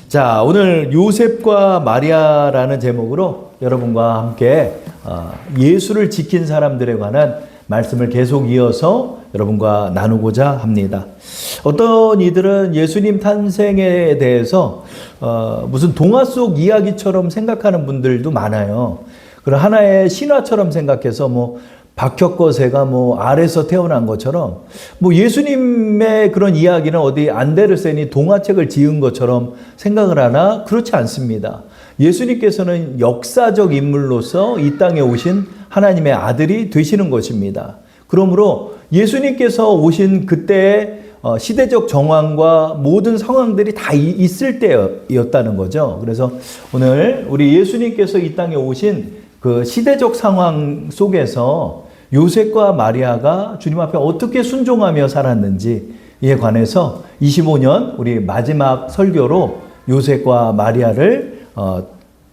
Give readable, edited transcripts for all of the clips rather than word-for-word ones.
자, 오늘 요셉과 마리아라는 제목으로 여러분과 함께 예수를 지킨 사람들에 관한 말씀을 계속 이어서 여러분과 나누고자 합니다. 어떤 이들은 예수님 탄생에 대해서 무슨 동화 속 이야기처럼 생각하는 분들도 많아요. 그런 하나의 신화처럼 생각해서 박혁거새가 알에서 태어난 것처럼 예수님의 그런 이야기는 어디 안데르센이 동화책을 지은 것처럼 생각을 하나 그렇지 않습니다. 예수님께서는 역사적 인물로서 이 땅에 오신 하나님의 아들이 되시는 것입니다. 그러므로 예수님께서 오신 그때의 시대적 정황과 모든 상황들이 다 있을 때였다는 거죠. 그래서 오늘 우리 예수님께서 이 땅에 오신 그 시대적 상황 속에서 요셉과 마리아가 주님 앞에 어떻게 순종하며 살았는지에 관해서 25년 우리 마지막 설교로 요셉과 마리아를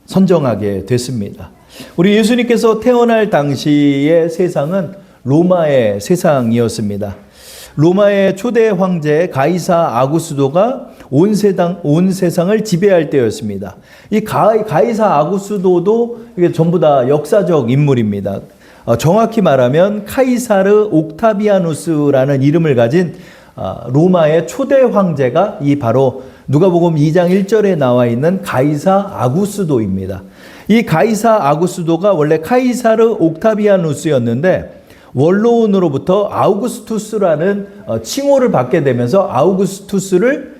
선정하게 됐습니다. 우리 예수님께서 태어날 당시의 세상은 로마의 세상이었습니다. 로마의 초대 황제 가이사 아구스도가 온 세상을 지배할 때였습니다. 이 가이사 아구스도도 이게 전부 다 역사적 인물입니다. 정확히 말하면 카이사르 옥타비아누스라는 이름을 가진 로마의 초대 황제가 이 바로 누가복음 2장 1절에 나와 있는 가이사 아구스도입니다. 이 가이사 아구스도가 원래 카이사르 옥타비아누스였는데 원로원으로부터 아우구스투스라는 칭호를 받게 되면서 아우구스투스를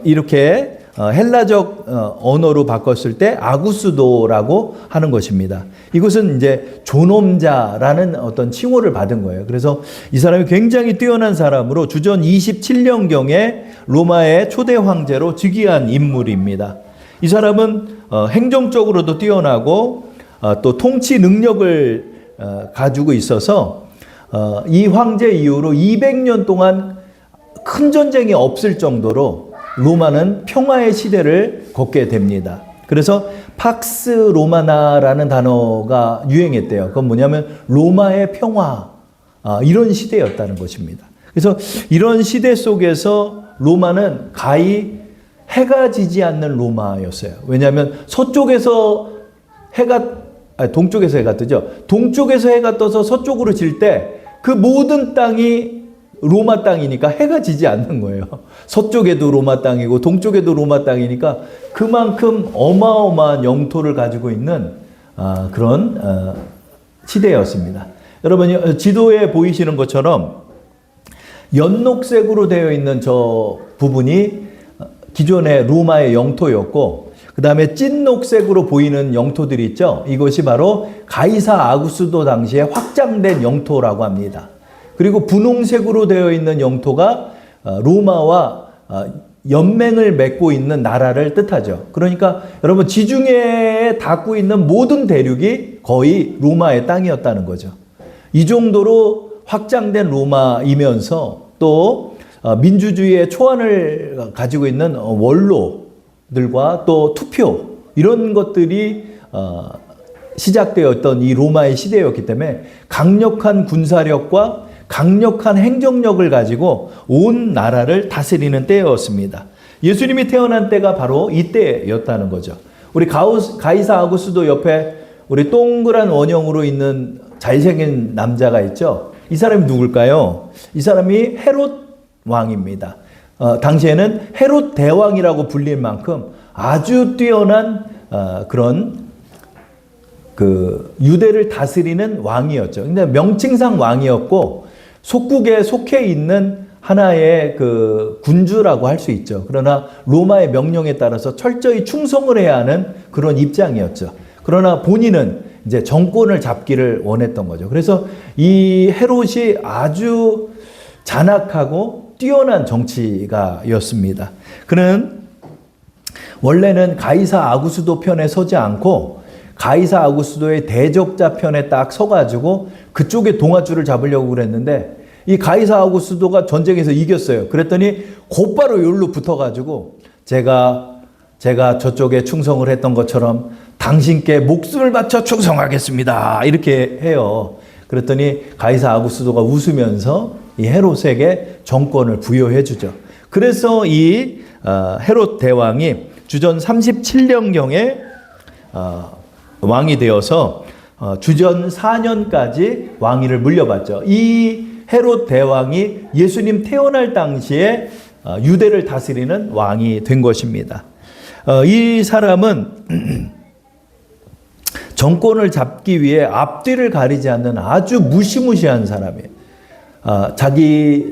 이렇게 헬라적 언어로 바꿨을 때 아구스도라고 하는 것입니다. 이것은 이제 존엄자라는 어떤 칭호를 받은 거예요. 그래서 이 사람이 굉장히 뛰어난 사람으로 주전 27년경에 로마의 초대 황제로 즉위한 인물입니다. 이 사람은 행정적으로도 뛰어나고 또 통치 능력을 가지고 있어서 이 황제 이후로 200년 동안 큰 전쟁이 없을 정도로 로마는 평화의 시대를 걷게 됩니다. 그래서 팍스 로마나라는 단어가 유행했대요. 그건 뭐냐면 로마의 평화, 이런 시대였다는 것입니다. 그래서 이런 시대 속에서 로마는 가히 해가 지지 않는 로마였어요. 왜냐하면 서쪽에서 동쪽에서 해가 뜨죠. 동쪽에서 해가 떠서 서쪽으로 질 때 그 모든 땅이 로마 땅이니까 해가 지지 않는 거예요. 서쪽에도 로마 땅이고 동쪽에도 로마 땅이니까 그만큼 어마어마한 영토를 가지고 있는 그런 시대였습니다. 여러분 지도에 보이시는 것처럼 연녹색으로 되어 있는 저 부분이 기존의 로마의 영토였고 그 다음에 찐녹색으로 보이는 영토들이 있죠. 이것이 바로 가이사 아구스도 당시에 확장된 영토라고 합니다. 그리고 분홍색으로 되어 있는 영토가 로마와 연맹을 맺고 있는 나라를 뜻하죠. 그러니까 여러분 지중해에 닿고 있는 모든 대륙이 거의 로마의 땅이었다는 거죠. 이 정도로 확장된 로마이면서 또 민주주의의 초안을 가지고 있는 원로들과 또 투표 이런 것들이 시작되었던 이 로마의 시대였기 때문에 강력한 군사력과 강력한 행정력을 가지고 온 나라를 다스리는 때였습니다. 예수님이 태어난 때가 바로 이때였다는 거죠. 우리 가이사 아구스도 옆에 우리 동그란 원형으로 있는 잘생긴 남자가 있죠. 이 사람이 누굴까요? 이 사람이 헤롯 왕입니다. 당시에는 헤롯 대왕이라고 불릴 만큼 아주 뛰어난 그런 유대를 다스리는 왕이었죠. 근데 명칭상 왕이었고 속국에 속해 있는 하나의 군주라고 할 수 있죠. 그러나 로마의 명령에 따라서 철저히 충성을 해야 하는 그런 입장이었죠. 그러나 본인은 이제 정권을 잡기를 원했던 거죠. 그래서 이 헤롯이 아주 잔악하고 뛰어난 정치가였습니다. 그는 원래는 가이사 아구스도 편에 서지 않고 가이사 아구스도의 대적자 편에 딱 서가지고 그쪽에 동아줄을 잡으려고 그랬는데 이 가이사 아구스도가 전쟁에서 이겼어요. 그랬더니 곧바로 여기로 붙어가지고 제가 저쪽에 충성을 했던 것처럼 당신께 목숨을 바쳐 충성하겠습니다. 이렇게 해요. 그랬더니 가이사 아구스도가 웃으면서 이 헤롯에게 정권을 부여해 주죠. 그래서 이 헤롯 대왕이 주전 37년경에 왕이 되어서 주전 4년까지 왕위를 물려받죠. 이 헤롯 대왕이 예수님 태어날 당시에 유대를 다스리는 왕이 된 것입니다. 이 사람은 정권을 잡기 위해 앞뒤를 가리지 않는 아주 무시무시한 사람이에요.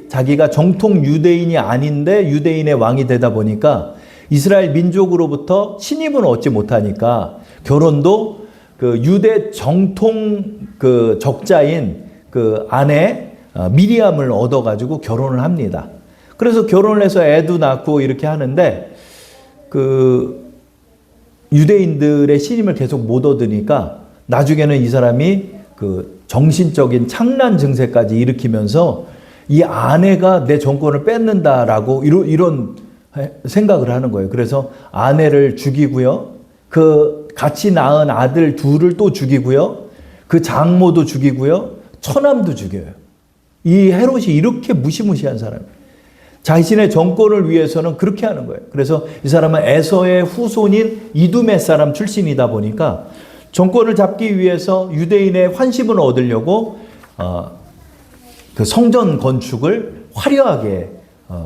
자기가 정통 유대인이 아닌데 유대인의 왕이 되다 보니까 이스라엘 민족으로부터 신임을 얻지 못하니까 결혼도 그 유대 정통 그 적자인 그 아내 미리암을 얻어가지고 결혼을 합니다. 그래서 결혼을 해서 애도 낳고 이렇게 하는데 그 유대인들의 신임을 계속 못 얻으니까 나중에는 이 사람이 그 정신적인 창난 증세까지 일으키면서 이 아내가 내 정권을 뺏는다라고 이런 생각을 하는 거예요. 그래서 아내를 죽이고요. 그 같이 낳은 아들 둘을 또 죽이고요. 그 장모도 죽이고요. 처남도 죽여요. 이 헤롯이 이렇게 무시무시한 사람이에요. 자신의 정권을 위해서는 그렇게 하는 거예요. 그래서 이 사람은 에서의 후손인 이두메 사람 출신이다 보니까 정권을 잡기 위해서 유대인의 환심을 얻으려고 그 성전 건축을 화려하게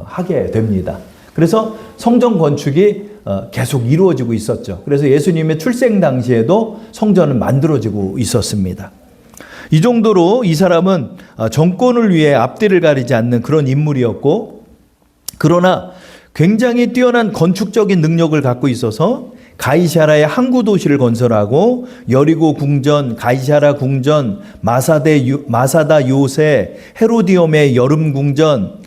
하게 됩니다. 그래서 성전 건축이 계속 이루어지고 있었죠. 그래서 예수님의 출생 당시에도 성전은 만들어지고 있었습니다. 이 정도로 이 사람은 정권을 위해 앞뒤를 가리지 않는 그런 인물이었고, 그러나 굉장히 뛰어난 건축적인 능력을 갖고 있어서 가이사라의 항구 도시를 건설하고 여리고 궁전, 가이사라 궁전, 마사다 요새, 헤로디엄의 여름 궁전,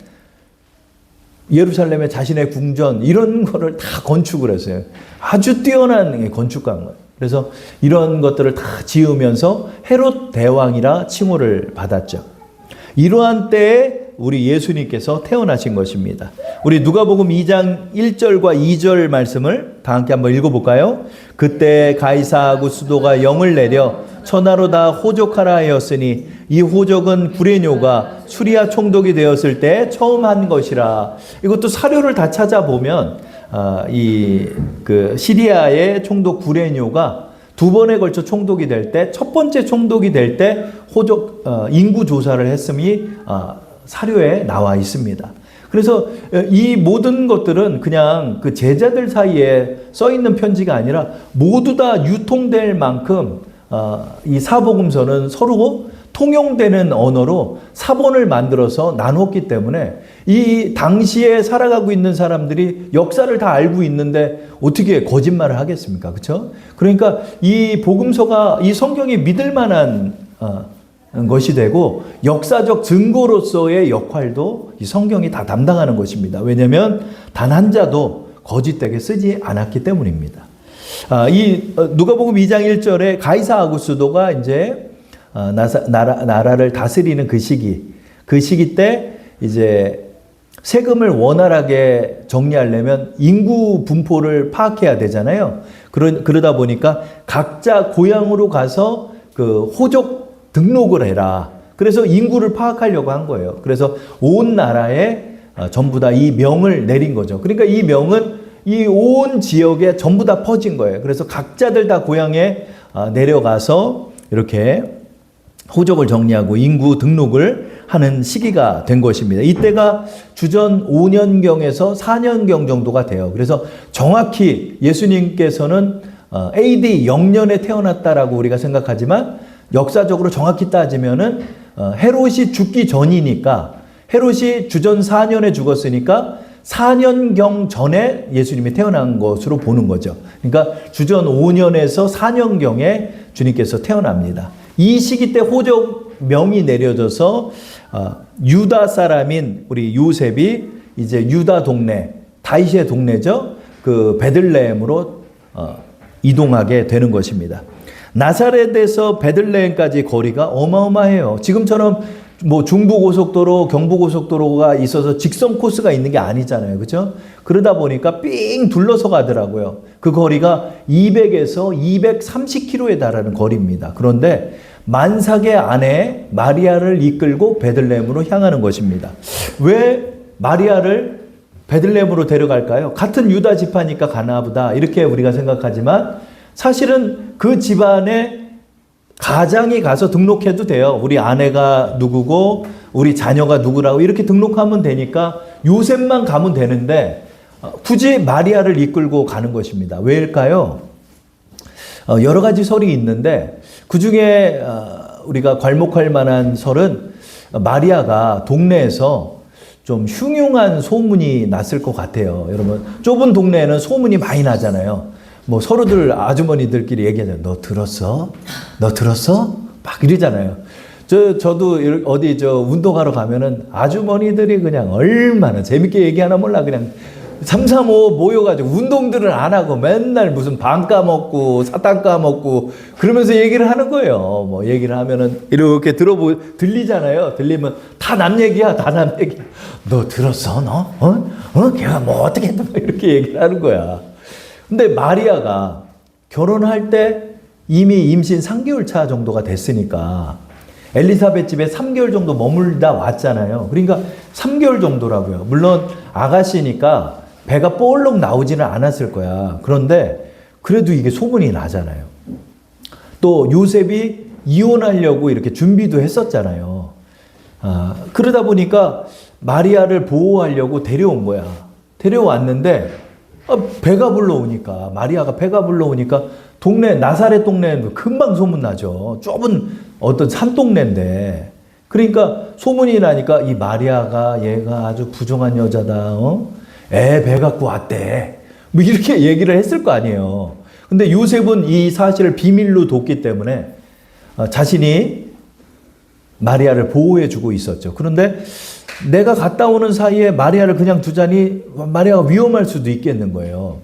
예루살렘의 자신의 궁전, 이런 거를 다 건축을 했어요. 아주 뛰어난 건축가인 거예요. 그래서 이런 것들을 다 지으면서 헤롯 대왕이라 칭호를 받았죠. 이러한 때에 우리 예수님께서 태어나신 것입니다. 우리 누가복음 2장 1절과 2절 말씀을 다 함께 한번 읽어볼까요? 그때 가이사 아구스도가 영을 내려 천하로 다 호족하라 하였으니 이 호족은 구레뇨가 수리아 총독이 되었을 때 처음 한 것이라. 이것도 사료를 다 찾아보면 그 시리아의 총독 구레뇨가 두 번에 걸쳐 총독이 될 때, 첫 번째 총독이 될 때 호족 인구 조사를 했음이 사료에 나와 있습니다. 그래서 이 모든 것들은 그냥 그 제자들 사이에 써 있는 편지가 아니라 모두 다 유통될 만큼 이 사복음서는 서로 통용되는 언어로 사본을 만들어서 나눴기 때문에 이 당시에 살아가고 있는 사람들이 역사를 다 알고 있는데 어떻게 거짓말을 하겠습니까? 그렇죠? 그러니까 이 복음서가, 이 성경이 믿을 만한 것이 되고 역사적 증거로서의 역할도 이 성경이 다 담당하는 것입니다. 왜냐하면 단 한 자도 거짓되게 쓰지 않았기 때문입니다. 이 누가복음 2장 1절에 가이사 아구스도가 이제 나라를 다스리는 그 시기 때 이제 세금을 원활하게 정리하려면 인구 분포를 파악해야 되잖아요. 그러다 보니까 각자 고향으로 가서 그 호족 등록을 해라. 그래서 인구를 파악하려고 한 거예요. 그래서 온 나라에 전부 다 이 명을 내린 거죠. 그러니까 이 명은 이 온 지역에 전부 다 퍼진 거예요. 그래서 각자들 다 고향에 내려가서 이렇게 호족을 정리하고 인구 등록을 하는 시기가 된 것입니다. 이때가 주전 5년경에서 4년경 정도가 돼요. 그래서 정확히 예수님께서는 AD 0년에 태어났다라고 우리가 생각하지만 역사적으로 정확히 따지면은 헤롯이 죽기 전이니까, 헤롯이 주전 4년에 죽었으니까 4년경 전에 예수님이 태어난 것으로 보는 거죠. 그러니까 주전 5년에서 4년경에 주님께서 태어납니다. 이 시기 때 호족 명이 내려져서 유다 사람인 우리 요셉이 이제 유다 동네, 다윗의 동네죠. 그 베들레헴으로 이동하게 되는 것입니다. 나사렛에서 베들레헴까지 거리가 어마어마해요. 지금처럼 뭐 중부고속도로, 경부고속도로가 있어서 직선 코스가 있는 게 아니잖아요. 그렇죠? 그러다 보니까 삥 둘러서 가더라고요. 그 거리가 200에서 230km에 달하는 거리입니다. 그런데 만삭의 아내 마리아를 이끌고 베들레헴으로 향하는 것입니다. 왜 마리아를 베들레헴으로 데려갈까요? 같은 유다 지파니까 가나 보다 이렇게 우리가 생각하지만 사실은 그 집안에 가장이 가서 등록해도 돼요. 우리 아내가 누구고 우리 자녀가 누구라고 이렇게 등록하면 되니까 요셉만 가면 되는데 굳이 마리아를 이끌고 가는 것입니다. 왜일까요? 여러 가지 설이 있는데 그중에 우리가 괄목할 만한 설은 마리아가 동네에서 좀 흉흉한 소문이 났을 것 같아요. 여러분 좁은 동네에는 소문이 많이 나잖아요. 뭐 서로들 아주머니들끼리 얘기하잖아요. 너 들었어? 너 들었어? 막 이러잖아요. 저도 어디 운동하러 가면은 아주머니들이 그냥 얼마나 재밌게 얘기하나 몰라. 그냥 3, 3, 5 모여가지고 운동들은 안 하고 맨날 무슨 방 까먹고 사탕 까먹고 그러면서 얘기를 하는 거예요. 뭐 얘기를 하면은 이렇게 들리잖아요. 들리면 다 남 얘기야. 다 남 얘기야. 너 들었어? 너? 걔가 뭐 어떻게 했다 이렇게 얘기를 하는 거야. 근데 마리아가 결혼할 때 이미 임신 3개월 차 정도가 됐으니까 엘리사벳 집에 3개월 정도 머물다 왔잖아요. 그러니까 3개월 정도라고요. 물론 아가씨니까 배가 볼록 나오지는 않았을 거야. 그런데 그래도 이게 소문이 나잖아요. 또 요셉이 이혼하려고 이렇게 준비도 했었잖아요. 그러다 보니까 마리아를 보호하려고 데려온 거야. 데려왔는데 배가 불러오니까 마리아가 배가 불러오니까 동네 나사렛 동네는 금방 소문나죠. 좁은 어떤 산동네인데 그러니까 소문이 나니까 이 마리아가 얘가 아주 부정한 여자다. 애 배 갖고 왔대. 뭐 이렇게 얘기를 했을 거 아니에요. 근데 요셉은 이 사실을 비밀로 뒀기 때문에 자신이 마리아를 보호해 주고 있었죠. 그런데 내가 갔다 오는 사이에 마리아를 그냥 두자니 마리아가 위험할 수도 있겠는 거예요.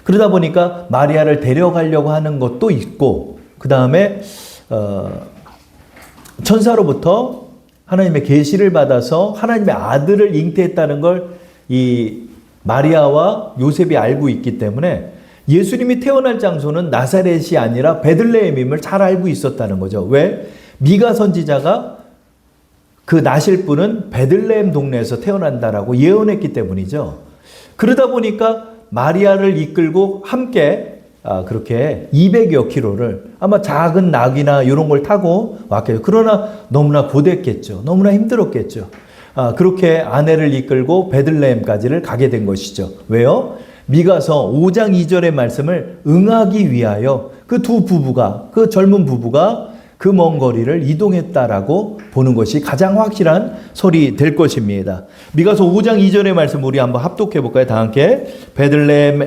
그러다 보니까 마리아를 데려가려고 하는 것도 있고 그 다음에 천사로부터 하나님의 계시를 받아서 하나님의 아들을 잉태했다는 걸 이 마리아와 요셉이 알고 있기 때문에 예수님이 태어날 장소는 나사렛이 아니라 베들레헴임을 잘 알고 있었다는 거죠. 왜? 미가 선지자가 그 나실 분은 베들레헴 동네에서 태어난다라고 예언했기 때문이죠. 그러다 보니까 마리아를 이끌고 함께 그렇게 200여 킬로를 아마 작은 낙이나 이런 걸 타고 왔겠죠. 그러나 너무나 고됐겠죠. 너무나 힘들었겠죠. 그렇게 아내를 이끌고 베들레헴까지를 가게 된 것이죠. 왜요? 미가서 5장 2절의 말씀을 응하기 위하여 그 두 부부가, 그 젊은 부부가 그 먼 거리를 이동했다라고 보는 것이 가장 확실한 설이 될 것입니다. 미가서 5장 2절의 말씀 우리 한번 합독해 볼까요? 다 함께. 베들레헴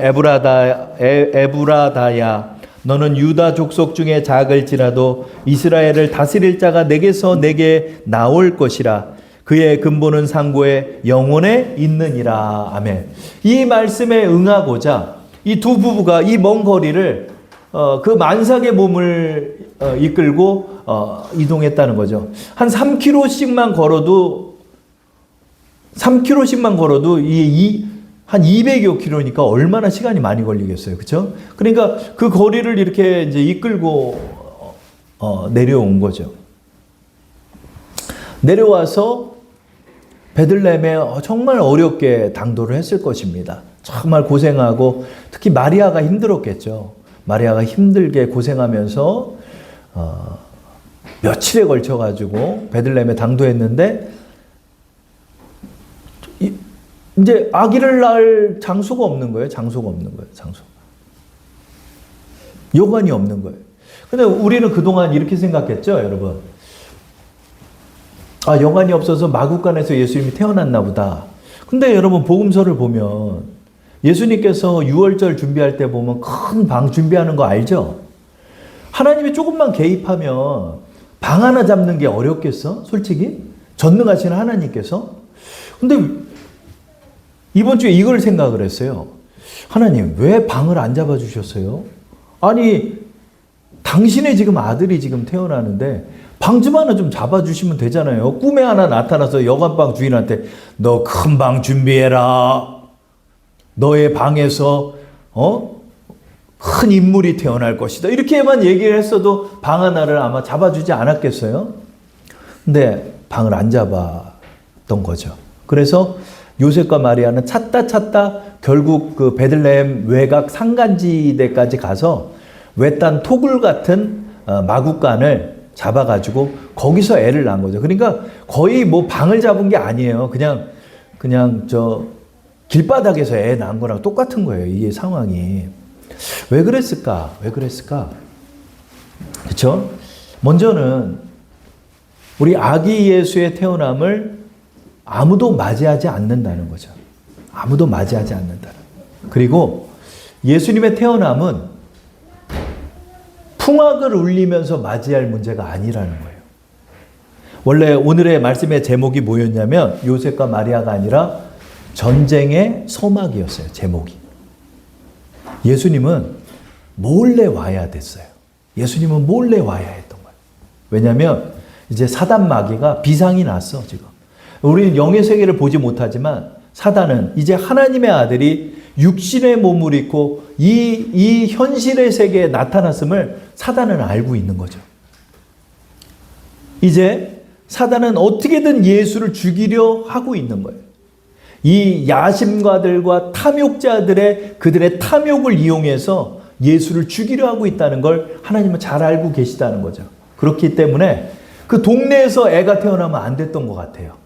에브라다야 너는 유다 족속 중에 작을지라도 이스라엘을 다스릴 자가 내게서 내게 나올 것이라. 그의 근본은 상고에 영원에 있느니라. 아멘. 이 말씀에 응하고자 이 두 부부가 이 먼 거리를 그 만삭의 몸을 이끌고 이동했다는 거죠. 한 3km씩만 걸어도 한 200여 킬로니까 얼마나 시간이 많이 걸리겠어요. 그렇죠? 그러니까 그 거리를 이렇게 이제 이끌고 내려온 거죠. 내려와서 베들레헴에 정말 어렵게 당도를 했을 것입니다. 정말 고생하고 특히 마리아가 힘들었겠죠. 마리아가 힘들게 고생하면서 며칠에 걸쳐가지고 베들레헴에 당도했는데 이제 아기를 낳을 장소가 없는 거예요. 장소가 없는 거예요. 여관이 없는 거예요. 근데 우리는 그동안 이렇게 생각했죠, 여러분. 여관이 없어서 마구간에서 예수님이 태어났나 보다. 근데 여러분 복음서를 보면 예수님께서 유월절 준비할 때 보면 큰 방 준비하는 거 알죠? 하나님이 조금만 개입하면 방 하나 잡는 게 어렵겠어? 솔직히? 전능하신 하나님께서? 근데 이번 주에 이걸 생각을 했어요. 하나님, 왜 방을 안 잡아주셨어요? 아니, 당신의 지금 아들이 지금 태어나는데 방 좀 하나 좀 잡아주시면 되잖아요. 꿈에 하나 나타나서 여관방 주인한테 너 큰 방 준비해라. 너의 방에서 큰 인물이 태어날 것이다. 이렇게만 얘기를 했어도 방 하나를 아마 잡아주지 않았겠어요? 근데 방을 안 잡았던 거죠. 그래서 요셉과 마리아는 찾다 결국 그 베들레헴 외곽 산간지대까지 가서 외딴 토굴 같은 마구간을 잡아가지고 거기서 애를 낳은 거죠. 그러니까 거의 뭐 방을 잡은 게 아니에요. 그냥 저 길바닥에서 애 낳은 거랑 똑같은 거예요. 이 상황이. 왜 그랬을까? 그렇죠? 먼저는 우리 아기 예수의 태어남을 아무도 맞이하지 않는다는 거죠. 아무도 맞이하지 않는다는. 그리고 예수님의 태어남은 풍악을 울리면서 맞이할 문제가 아니라는 거예요. 원래 오늘의 말씀의 제목이 뭐였냐면 요셉과 마리아가 아니라 전쟁의 소막이었어요. 제목이. 예수님은 몰래 와야 됐어요. 예수님은 몰래 와야 했던 거예요. 왜냐하면 이제 사단 마귀가 비상이 났어 지금. 우리는 영의 세계를 보지 못하지만 사단은 이제 하나님의 아들이 육신의 몸을 입고 이 현실의 세계에 나타났음을 사단은 알고 있는 거죠. 이제 사단은 어떻게든 예수를 죽이려 하고 있는 거예요. 이 야심가들과 탐욕자들의 그들의 탐욕을 이용해서 예수를 죽이려 하고 있다는 걸 하나님은 잘 알고 계시다는 거죠. 그렇기 때문에 그 동네에서 애가 태어나면 안 됐던 것 같아요.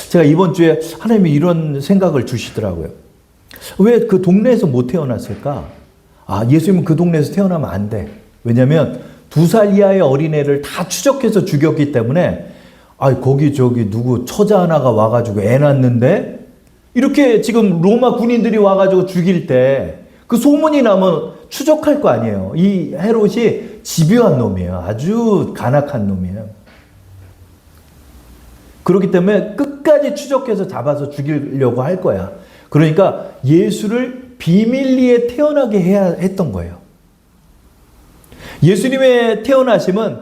제가 이번 주에 하나님이 이런 생각을 주시더라고요. 왜 그 동네에서 못 태어났을까? 예수님은 그 동네에서 태어나면 안 돼. 왜냐하면 2살 이하의 어린애를 다 추적해서 죽였기 때문에 거기 누구 처자 하나가 와가지고 애 낳는데 이렇게 지금 로마 군인들이 와가지고 죽일 때 그 소문이 나면 추적할 거 아니에요. 이 헤롯이 집요한 놈이에요. 아주 간악한 놈이에요. 그렇기 때문에 끝까지 추적해서 잡아서 죽이려고 할 거야. 그러니까 예수를 비밀리에 태어나게 해야 했던 거예요. 예수님의 태어나심은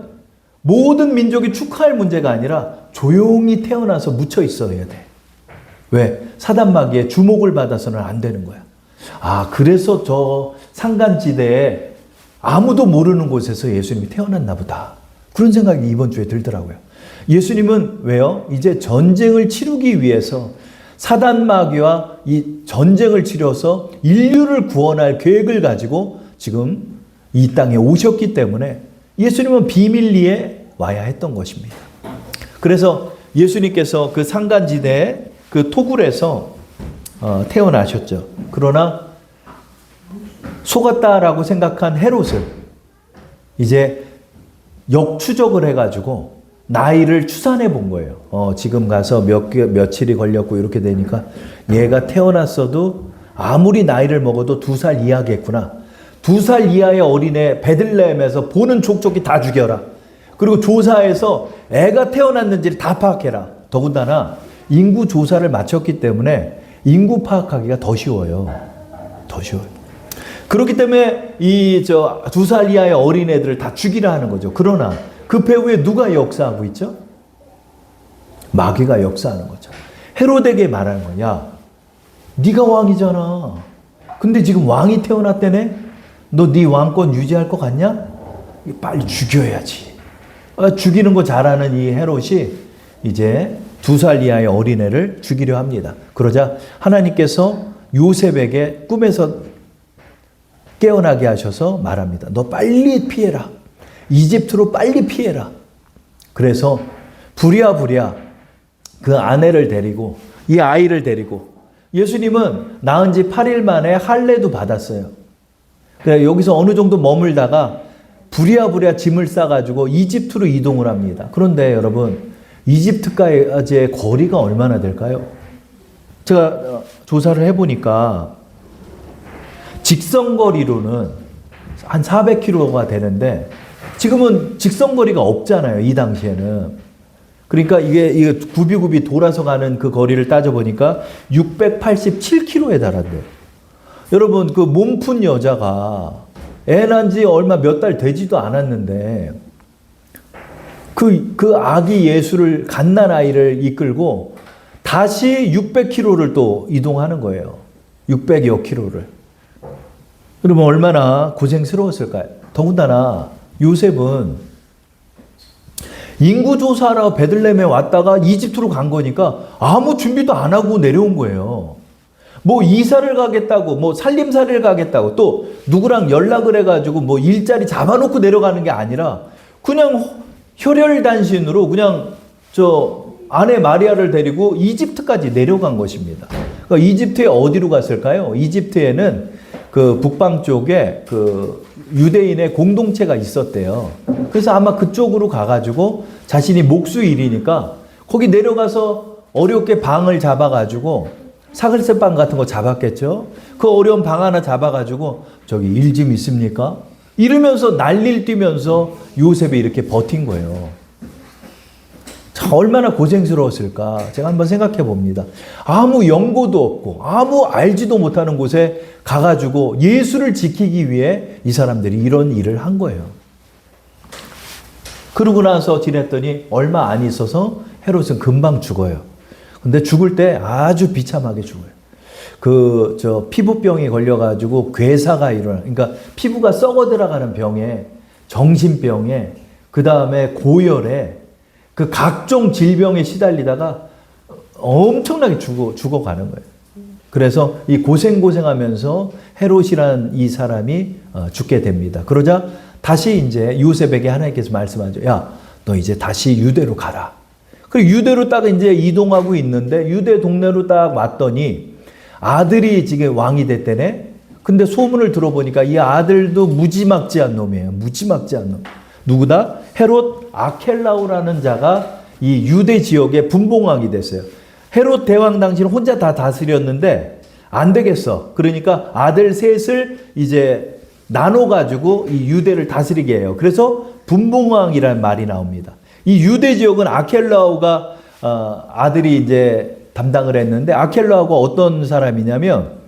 모든 민족이 축하할 문제가 아니라 조용히 태어나서 묻혀 있어야 돼. 왜? 사단 마귀의 주목을 받아서는 안 되는 거야. 그래서 저 산간지대에 아무도 모르는 곳에서 예수님이 태어났나 보다. 그런 생각이 이번 주에 들더라고요. 예수님은 왜요? 이제 전쟁을 치르기 위해서 사단 마귀와 이 전쟁을 치러서 인류를 구원할 계획을 가지고 지금 이 땅에 오셨기 때문에 예수님은 비밀리에 와야 했던 것입니다. 그래서 예수님께서 그 산간지대의 그 토굴에서 태어나셨죠. 그러나 속았다라고 생각한 헤롯은 이제 역추적을 해가지고 나이를 추산해 본 거예요. 지금 가서 며칠이 걸렸고 이렇게 되니까 얘가 태어났어도 아무리 나이를 먹어도 2살 이하겠구나. 2살 이하의 어린애 베들레헴에서 보는 족족이 다 죽여라. 그리고 조사해서 애가 태어났는지를 다 파악해라. 더군다나 인구 조사를 마쳤기 때문에 인구 파악하기가 더 쉬워요. 더 쉬워요. 그렇기 때문에 2살 이하의 어린애들을 다 죽이라 하는 거죠. 그러나 그 배후에 누가 역사하고 있죠? 마귀가 역사하는 거죠. 헤롯에게 말하는 거야. 네가 왕이잖아. 근데 지금 왕이 태어났다네? 너 네 왕권 유지할 것 같냐? 빨리 죽여야지. 죽이는 거 잘하는 이 헤롯이 이제 2살 이하의 어린애를 죽이려 합니다. 그러자 하나님께서 요셉에게 꿈에서 깨어나게 하셔서 말합니다. 너 빨리 피해라. 이집트로 빨리 피해라. 그래서 부랴부랴 그 아내를 데리고 이 아이를 데리고 예수님은 낳은 지 8일 만에 할례도 받았어요. 그래서 여기서 어느 정도 머물다가 부랴부랴 짐을 싸가지고 이집트로 이동을 합니다. 그런데 여러분 이집트까지의 거리가 얼마나 될까요? 제가 조사를 해보니까 직선거리로는 한 400km가 되는데 지금은 직선거리가 없잖아요. 이 당시에는. 그러니까 이게 굽이굽이 돌아서 가는 그 거리를 따져보니까 687km에 달한대요. 여러분 그 몸푼 여자가 애 낳은 지 얼마 몇 달 되지도 않았는데 그 아기 예수를 갓난아이를 이끌고 다시 600km를 또 이동하는 거예요. 600여 킬로를. 그러면 얼마나 고생스러웠을까요? 더군다나 요셉은 인구조사하러 베들레헴에 왔다가 이집트로 간 거니까 아무 준비도 안 하고 내려온 거예요. 뭐 이사를 가겠다고, 뭐 살림살이를 가겠다고, 또 누구랑 연락을 해가지고 뭐 일자리 잡아놓고 내려가는 게 아니라 그냥 혈혈단신으로 그냥 저 아내 마리아를 데리고 이집트까지 내려간 것입니다. 그러니까 이집트에 어디로 갔을까요? 이집트에는 그 북방 쪽에 그 유대인의 공동체가 있었대요. 그래서 아마 그쪽으로 가가지고 자신이 목수일이니까 거기 내려가서 어렵게 방을 잡아가지고 사글세방 같은 거 잡았겠죠. 그 어려운 방 하나 잡아가지고 저기 일 좀 있습니까? 이러면서 난리를 뛰면서 요셉이 이렇게 버틴 거예요. 참 얼마나 고생스러웠을까 제가 한번 생각해 봅니다. 아무 연고도 없고 아무 알지도 못하는 곳에 가가지고 예수를 지키기 위해 이 사람들이 이런 일을 한 거예요. 그러고 나서 지냈더니 얼마 안 있어서 헤롯은 금방 죽어요. 근데 죽을 때 아주 비참하게 죽어요. 피부병이 걸려가지고 괴사가 일어나. 그러니까 피부가 썩어 들어가는 병에, 정신병에, 그 다음에 고열에, 그 각종 질병에 시달리다가 엄청나게 죽어가는 거예요. 그래서 이 고생하면서 헤롯이라는 이 사람이 죽게 됩니다. 그러자 다시 이제 요셉에게 하나님께서 말씀하죠. 야, 너 이제 다시 유대로 가라. 그리고 유대로 딱 이제 이동하고 있는데 유대 동네로 딱 왔더니 아들이 지금 왕이 됐대네. 근데 소문을 들어보니까 이 아들도 무지막지한 놈이에요. 무지막지한 놈. 누구다? 헤롯 아켈라오라는 자가 이 유대 지역의 분봉왕이 됐어요. 헤롯 대왕 당시는 혼자 다 다스렸는데 안 되겠어. 그러니까 아들 셋을 이제 나눠가지고 이 유대를 다스리게 해요. 그래서 분봉왕이라는 말이 나옵니다. 이 유대 지역은 아켈라오가 아들이 이제 담당을 했는데 아켈라오가 어떤 사람이냐면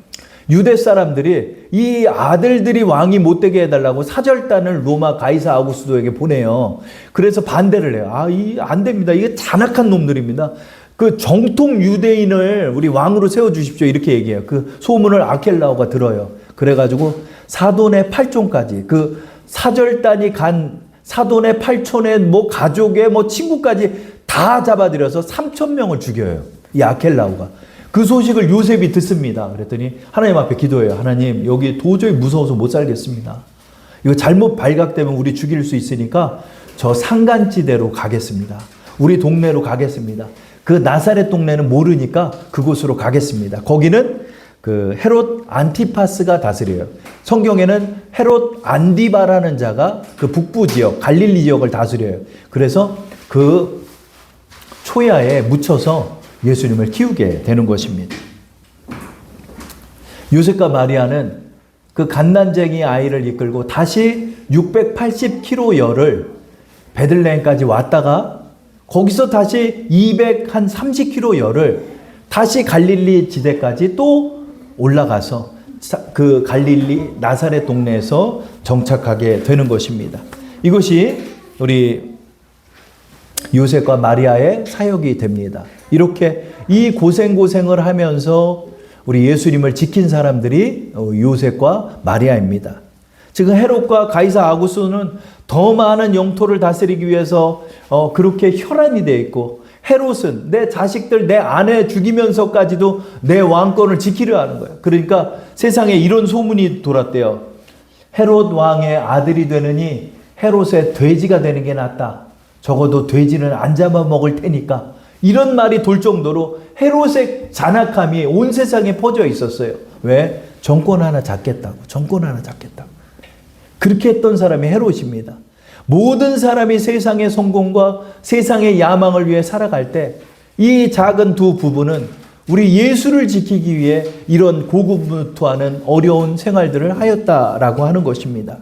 유대 사람들이 이 아들들이 왕이 못 되게 해달라고 사절단을 로마 가이사 아우구스도에게 보내요. 그래서 반대를 해요. 안 됩니다. 이게 잔악한 놈들입니다. 그 정통 유대인을 우리 왕으로 세워주십시오. 이렇게 얘기해요. 그 소문을 아켈라오가 들어요. 그래가지고 사돈의 팔촌까지 그 사절단이 간 사돈의 팔촌의 뭐 가족의 뭐 친구까지 다 잡아들여서 3,000명을 죽여요. 이 아켈라오가. 그 소식을 요셉이 듣습니다. 그랬더니 하나님 앞에 기도해요. 하나님, 여기 도저히 무서워서 못 살겠습니다. 이거 잘못 발각되면 우리 죽일 수 있으니까 저 산간지대로 가겠습니다. 우리 동네로 가겠습니다. 그 나사렛 동네는 모르니까 그곳으로 가겠습니다. 거기는 그 헤롯 안티파스가 다스려요. 성경에는 헤롯 안디바라는 자가 그 북부 지역, 갈릴리 지역을 다스려요. 그래서 그 초야에 묻혀서 예수님을 키우게 되는 것입니다. 요셉과 마리아는 그 갓난쟁이 아이를 이끌고 다시 680km여를 베들레헴까지 왔다가 거기서 다시 230km여를 다시 갈릴리 지대까지 또 올라가서 그 갈릴리 나사렛 동네에서 정착하게 되는 것입니다. 이것이 우리 요셉과 마리아의 사역이 됩니다. 이렇게 이 고생을 하면서 우리 예수님을 지킨 사람들이 요셉과 마리아입니다. 지금 헤롯과 가이사 아구스는 더 많은 영토를 다스리기 위해서 그렇게 혈안이 되어 있고, 헤롯은 내 자식들, 내 아내 죽이면서까지도 내 왕권을 지키려 하는 거예요. 그러니까 세상에 이런 소문이 돌았대요. 헤롯 왕의 아들이 되느니 헤롯의 돼지가 되는 게 낫다. 적어도 돼지는 안 잡아먹을 테니까. 이런 말이 돌 정도로 헤롯의 잔악함이 온 세상에 퍼져 있었어요. 왜? 정권 하나 잡겠다고. 정권 하나 잡겠다고. 그렇게 했던 사람이 헤롯입니다. 모든 사람이 세상의 성공과 세상의 야망을 위해 살아갈 때 이 작은 두 부부는 우리 예수를 지키기 위해 이런 고군분투하는 어려운 생활들을 하였다라고 하는 것입니다.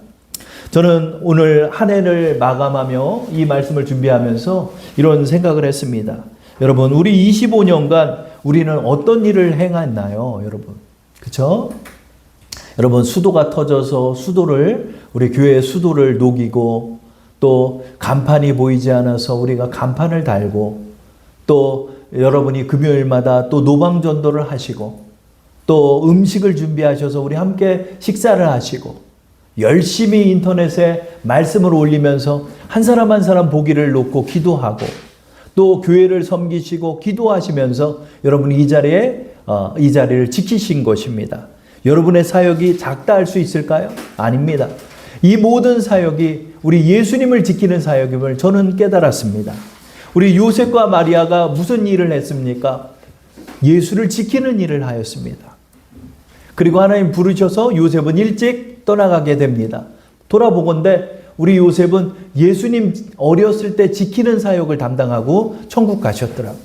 저는 오늘 한 해를 마감하며 이 말씀을 준비하면서 이런 생각을 했습니다. 여러분, 우리 25년간 우리는 어떤 일을 행했나요, 여러분? 그렇죠? 여러분, 수도가 터져서 우리 교회의 수도를 녹이고, 또 간판이 보이지 않아서 우리가 간판을 달고, 또 여러분이 금요일마다 또 노방전도를 하시고, 또 음식을 준비하셔서 우리 함께 식사를 하시고, 열심히 인터넷에 말씀을 올리면서 한 사람 한 사람 보기를 놓고 기도하고 또 교회를 섬기시고 기도하시면서 여러분이 이 자리를 지키신 것입니다. 여러분의 사역이 작다 할 수 있을까요? 아닙니다. 이 모든 사역이 우리 예수님을 지키는 사역임을 저는 깨달았습니다. 우리 요셉과 마리아가 무슨 일을 했습니까? 예수를 지키는 일을 하였습니다. 그리고 하나님 부르셔서 요셉은 일찍 떠나가게 됩니다. 돌아보건대 우리 요셉은 예수님 어렸을 때 지키는 사역을 담당하고 천국 가셨더라고요.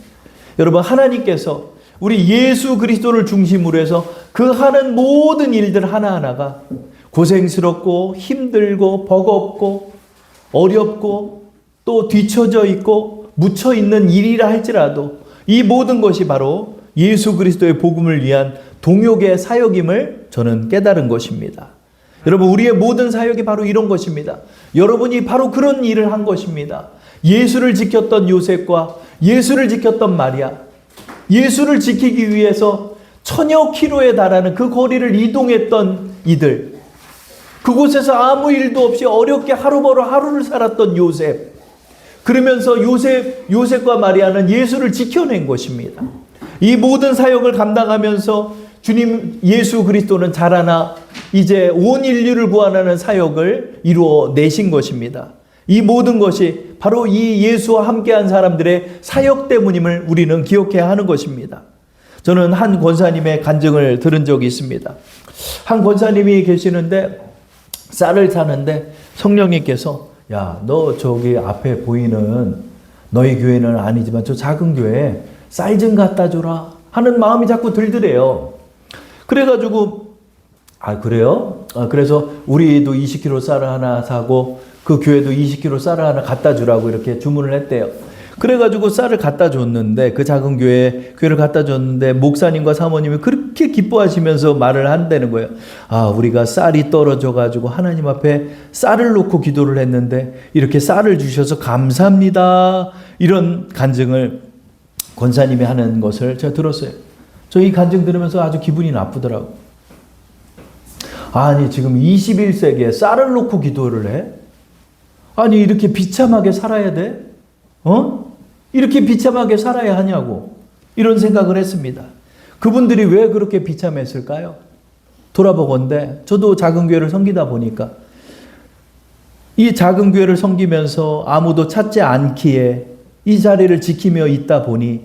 여러분, 하나님께서 우리 예수 그리스도를 중심으로 해서 그 하는 모든 일들 하나하나가 고생스럽고 힘들고 버겁고 어렵고 또 뒤처져 있고 묻혀 있는 일이라 할지라도 이 모든 것이 바로 예수 그리스도의 복음을 위한 동역의 사역임을 저는 깨달은 것입니다. 여러분, 우리의 모든 사역이 바로 이런 것입니다. 여러분이 바로 그런 일을 한 것입니다. 예수를 지켰던 요셉과 예수를 지켰던 마리아, 예수를 지키기 위해서 1000여 킬로에 달하는 그 거리를 이동했던 이들, 그곳에서 아무 일도 없이 어렵게 하루 벌어 하루를 살았던 요셉, 그러면서 요셉과 마리아는 예수를 지켜낸 것입니다. 이 모든 사역을 감당하면서 주님 예수 그리스도는 자라나 이제 온 인류를 구원하는 사역을 이루어 내신 것입니다. 이 모든 것이 바로 이 예수와 함께한 사람들의 사역 때문임을 우리는 기억해야 하는 것입니다. 저는 한 권사님의 간증을 들은 적이 있습니다. 한 권사님이 계시는데 쌀을 사는데 성령님께서 야, 너 저기 앞에 보이는 너희 교회는 아니지만 저 작은 교회에 쌀 좀 갖다 줘라 하는 마음이 자꾸 들더래요. 그래가지고 그래요? 그래서 우리도 20kg 쌀을 하나 사고 그 교회도 20kg 쌀을 하나 갖다 주라고 이렇게 주문을 했대요. 그래가지고 쌀을 갖다 줬는데 그 작은 교회를 갖다 줬는데 목사님과 사모님이 그렇게 기뻐하시면서 말을 한다는 거예요. 우리가 쌀이 떨어져가지고 하나님 앞에 쌀을 놓고 기도를 했는데 이렇게 쌀을 주셔서 감사합니다. 이런 간증을 권사님이 하는 것을 제가 들었어요. 저 이 간증 들으면서 아주 기분이 나쁘더라고요. 아니, 지금 21세기에 쌀을 놓고 기도를 해? 아니, 이렇게 비참하게 살아야 돼? 이렇게 비참하게 살아야 하냐고 이런 생각을 했습니다. 그분들이 왜 그렇게 비참했을까요? 돌아보건대 저도 작은 교회를 섬기다 보니까 이 작은 교회를 섬기면서 아무도 찾지 않기에 이 자리를 지키며 있다 보니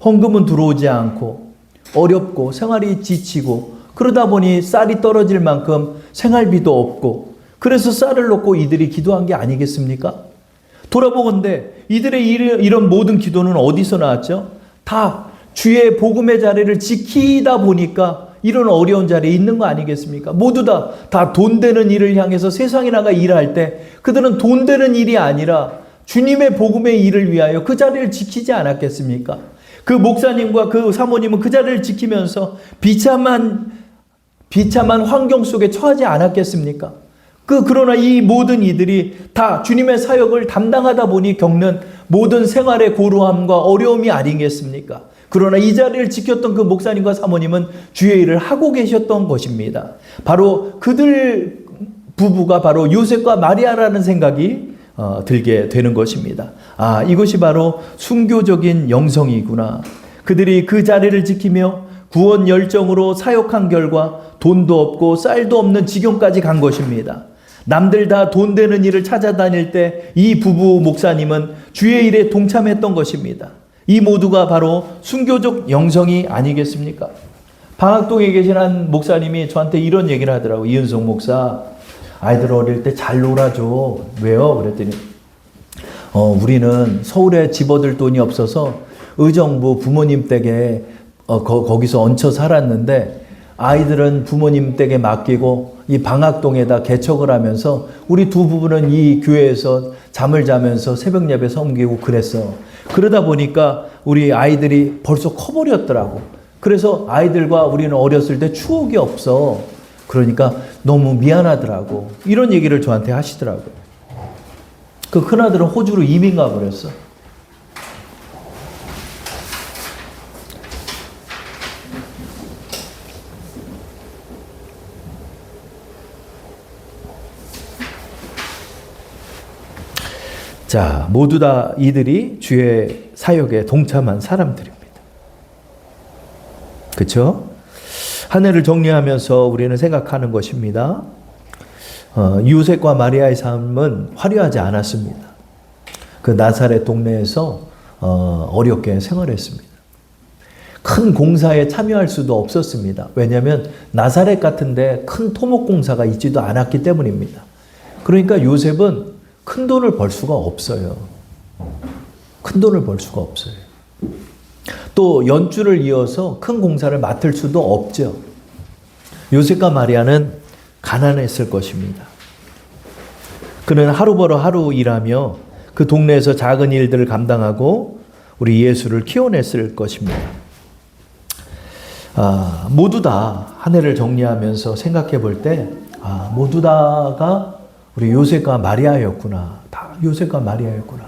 헌금은 들어오지 않고 어렵고 생활이 지치고 그러다 보니 쌀이 떨어질 만큼 생활비도 없고 그래서 쌀을 놓고 이들이 기도한 게 아니겠습니까? 돌아보건대 이들의 이런 모든 기도는 어디서 나왔죠? 다 주의 복음의 자리를 지키다 보니까 이런 어려운 자리에 있는 거 아니겠습니까? 모두 다 돈 되는 일을 향해서 세상에 나가 일할 때 그들은 돈 되는 일이 아니라 주님의 복음의 일을 위하여 그 자리를 지키지 않았겠습니까? 그 목사님과 그 사모님은 그 자리를 지키면서 비참한 환경 속에 처하지 않았겠습니까? 그러나 이 모든 이들이 다 주님의 사역을 담당하다 보니 겪는 모든 생활의 고루함과 어려움이 아니겠습니까? 그러나 이 자리를 지켰던 그 목사님과 사모님은 주의 일을 하고 계셨던 것입니다. 바로 그들 부부가 바로 요셉과 마리아라는 생각이 들게 되는 것입니다. 이것이 바로 순교적인 영성이구나. 그들이 그 자리를 지키며 구원 열정으로 사역한 결과 돈도 없고 쌀도 없는 지경까지 간 것입니다. 남들 다 돈 되는 일을 찾아다닐 때 이 부부 목사님은 주의 일에 동참했던 것입니다. 이 모두가 바로 순교적 영성이 아니겠습니까? 방학동에 계신 한 목사님이 저한테 이런 얘기를 하더라고요. 이은성 목사, 아이들 어릴 때 잘 놀아줘. 왜요? 그랬더니 우리는 서울에 집어들 돈이 없어서 의정부 부모님 댁에 거기서 얹혀 살았는데 아이들은 부모님 댁에 맡기고 이 방학동에다 개척을 하면서 우리 두 부부는 이 교회에서 잠을 자면서 새벽 예배 섬기고 그랬어. 그러다 보니까 우리 아이들이 벌써 커버렸더라고. 그래서 아이들과 우리는 어렸을 때 추억이 없어. 그러니까 너무 미안하더라고. 이런 얘기를 저한테 하시더라고요. 그 큰아들은 호주로 이민 가버렸어. 자, 모두 다 이들이 주의 사역에 동참한 사람들입니다. 그렇죠? 한 해를 정리하면서 우리는 생각하는 것입니다. 요셉과 마리아의 삶은 화려하지 않았습니다. 그 나사렛 동네에서 어렵게 생활했습니다. 큰 공사에 참여할 수도 없었습니다. 왜냐하면 나사렛 같은데 큰 토목공사가 있지도 않았기 때문입니다. 그러니까 요셉은 큰 돈을 벌 수가 없어요. 큰 돈을 벌 수가 없어요. 또 연줄을 이어서 큰 공사를 맡을 수도 없죠. 요셉과 마리아는 가난했을 것입니다. 그는 하루 벌어 하루 일하며 그 동네에서 작은 일들을 감당하고 우리 예수를 키워냈을 것입니다. 모두 다 한 해를 정리하면서 생각해 볼 때, 모두 다가 우리 요셉과 마리아였구나. 다 요셉과 마리아였구나.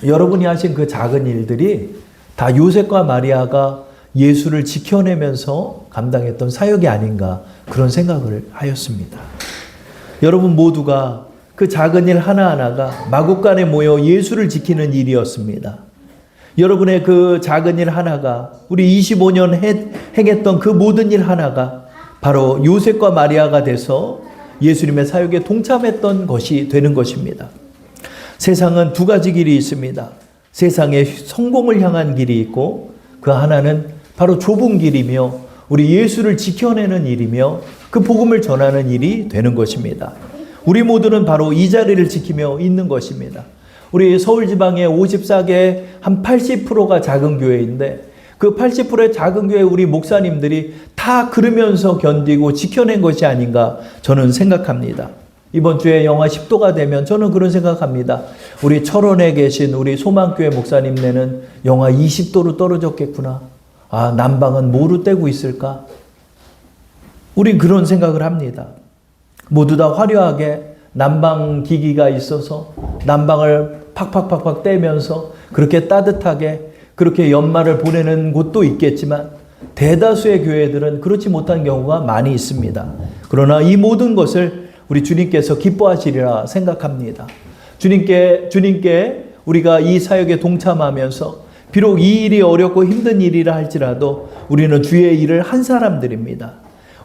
여러분이 하신 그 작은 일들이 다 요셉과 마리아가 예수를 지켜내면서 감당했던 사역이 아닌가, 그런 생각을 하였습니다. 여러분 모두가 그 작은 일 하나하나가 마국간에 모여 예수를 지키는 일이었습니다. 여러분의 그 작은 일 하나가, 우리 25년 행했던 그 모든 일 하나가 바로 요셉과 마리아가 돼서 예수님의 사역에 동참했던 것이 되는 것입니다. 세상은 두 가지 길이 있습니다. 세상에 성공을 향한 길이 있고, 그 하나는 바로 좁은 길이며 우리 예수를 지켜내는 일이며 그 복음을 전하는 일이 되는 것입니다. 우리 모두는 바로 이 자리를 지키며 있는 것입니다. 우리 서울지방의 54개 한 80%가 작은 교회인데, 그 80%의 작은 교회 우리 목사님들이 다 그러면서 견디고 지켜낸 것이 아닌가 저는 생각합니다. 이번 주에 영하 10도가 되면 저는 그런 생각합니다. 우리 철원에 계신 우리 소망교회 목사님네는 영하 20도로 떨어졌겠구나. 난방은 뭐로 떼고 있을까? 우리 그런 생각을 합니다. 모두 다 화려하게 난방 기기가 있어서 난방을 팍팍팍팍 떼면서 그렇게 따뜻하게 그렇게 연말을 보내는 곳도 있겠지만, 대다수의 교회들은 그렇지 못한 경우가 많이 있습니다. 그러나 이 모든 것을 우리 주님께서 기뻐하시리라 생각합니다. 주님께 우리가 이 사역에 동참하면서 비록 이 일이 어렵고 힘든 일이라 할지라도 우리는 주의 일을 한 사람들입니다.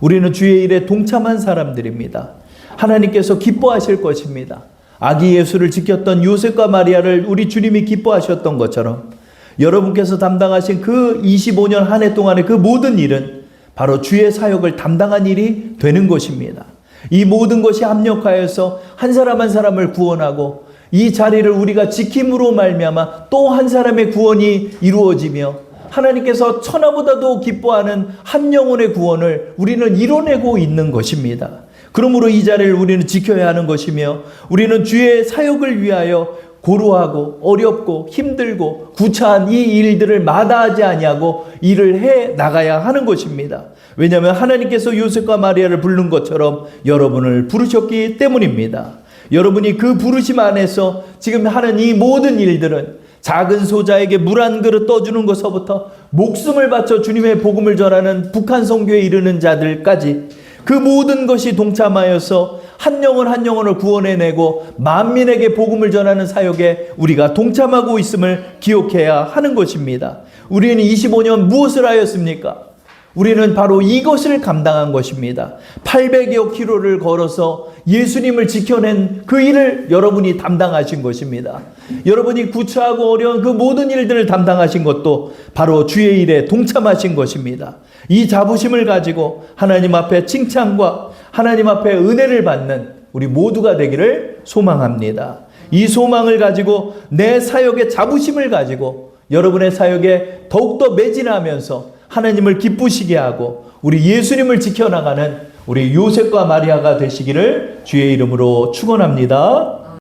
우리는 주의 일에 동참한 사람들입니다. 하나님께서 기뻐하실 것입니다. 아기 예수를 지켰던 요셉과 마리아를 우리 주님이 기뻐하셨던 것처럼 여러분께서 담당하신 그 25년 한 해 동안의 그 모든 일은 바로 주의 사역을 담당한 일이 되는 것입니다. 이 모든 것이 합력하여서 한 사람 한 사람을 구원하고 이 자리를 우리가 지킴으로 말미암아 또 한 사람의 구원이 이루어지며 하나님께서 천하보다도 기뻐하는 한 영혼의 구원을 우리는 이뤄내고 있는 것입니다. 그러므로 이 자리를 우리는 지켜야 하는 것이며, 우리는 주의 사역을 위하여 고루하고 어렵고 힘들고 구차한 이 일들을 마다하지 아니하고 일을 해 나가야 하는 것입니다. 왜냐하면 하나님께서 요셉과 마리아를 부른 것처럼 여러분을 부르셨기 때문입니다. 여러분이 그 부르심 안에서 지금 하는 이 모든 일들은 작은 소자에게 물 한 그릇 떠주는 것서부터 목숨을 바쳐 주님의 복음을 전하는 북한 선교에 이르는 자들까지 그 모든 것이 동참하여서 한 영혼 한 영혼을 구원해내고 만민에게 복음을 전하는 사역에 우리가 동참하고 있음을 기억해야 하는 것입니다. 우리는 25년 무엇을 하였습니까? 우리는 바로 이것을 감당한 것입니다. 800여 킬로를 걸어서 예수님을 지켜낸 그 일을 여러분이 담당하신 것입니다. 여러분이 구차하고 어려운 그 모든 일들을 담당하신 것도 바로 주의 일에 동참하신 것입니다. 이 자부심을 가지고 하나님 앞에 칭찬과 하나님 앞에 은혜를 받는 우리 모두가 되기를 소망합니다. 이 소망을 가지고 내 사역의 자부심을 가지고 여러분의 사역에 더욱더 매진하면서 하나님을 기쁘시게 하고 우리 예수님을 지켜나가는 우리 요셉과 마리아가 되시기를 주의 이름으로 축원합니다.